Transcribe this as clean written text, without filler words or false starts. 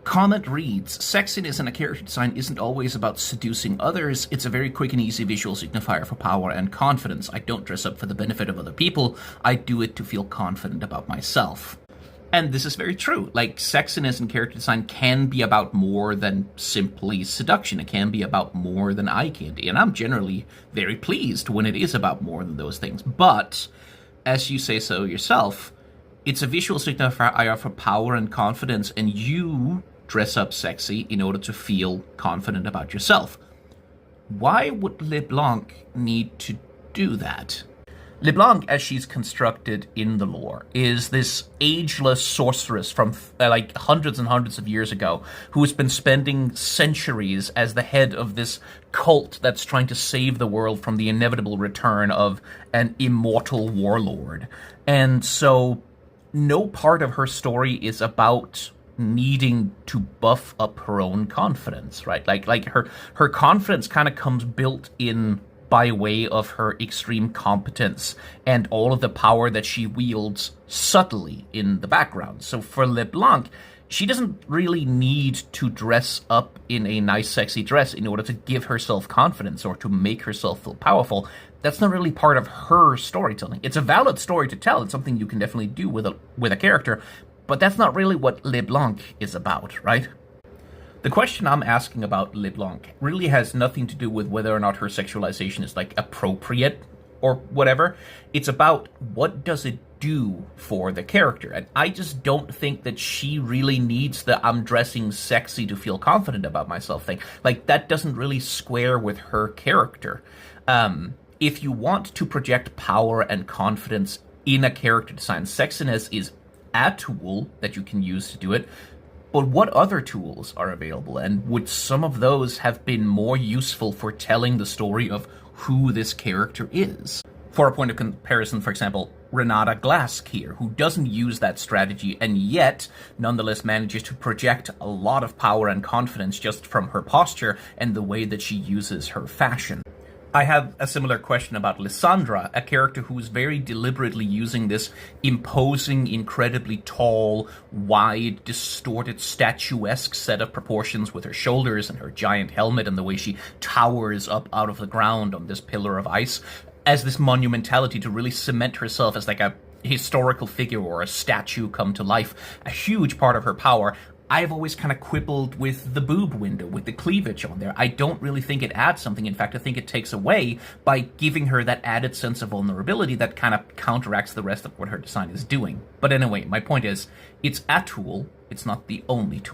Comment reads, sexiness in a character design isn't always about seducing others, it's a very quick and easy visual signifier for power and confidence. I don't dress up for the benefit of other people, I do it to feel confident about myself. And this is very true. Like, sexiness in character design can be about more than simply seduction. It can be about more than eye candy. And I'm generally very pleased when it is about more than those things. But, as you say so yourself, it's a visual signifier for power and confidence, and you dress up sexy in order to feel confident about yourself. Why would LeBlanc need to do that? LeBlanc, as she's constructed in the lore, is this ageless sorceress from like hundreds and hundreds of years ago who has been spending centuries as the head of this cult that's trying to save the world from the inevitable return of an immortal warlord. And so no part of her story is about needing to buff up her own confidence, right? Like her confidence kind of comes built in by way of her extreme competence and all of the power that she wields subtly in the background. So for LeBlanc, she doesn't really need to dress up in a nice, sexy dress in order to give herself confidence or to make herself feel powerful. That's not really part of her storytelling. It's a valid story to tell. It's something you can definitely do with a character, but that's not really what LeBlanc is about, right? The question I'm asking about LeBlanc really has nothing to do with whether or not her sexualization is, like, appropriate or whatever. It's about what does it do for the character. And I just don't think that she really needs the I'm dressing sexy to feel confident about myself thing. Like, that doesn't really square with her character. If you want to project power and confidence in a character design, sexiness is a tool that you can use to do it. But what other tools are available, and would some of those have been more useful for telling the story of who this character is? For a point of comparison, for example, Renata Glass here, who doesn't use that strategy and yet nonetheless manages to project a lot of power and confidence just from her posture and the way that she uses her fashion. I have a similar question about Lysandra, a character who's very deliberately using this imposing, incredibly tall, wide, distorted, statuesque set of proportions with her shoulders and her giant helmet and the way she towers up out of the ground on this pillar of ice as this monumentality to really cement herself as like a historical figure or a statue come to life, a huge part of her power. I've always kind of quibbled with the boob window, with the cleavage on there. I don't really think it adds something. In fact, I think it takes away by giving her that added sense of vulnerability that kind of counteracts the rest of what her design is doing. But anyway, my point is, it's a tool, it's not the only tool.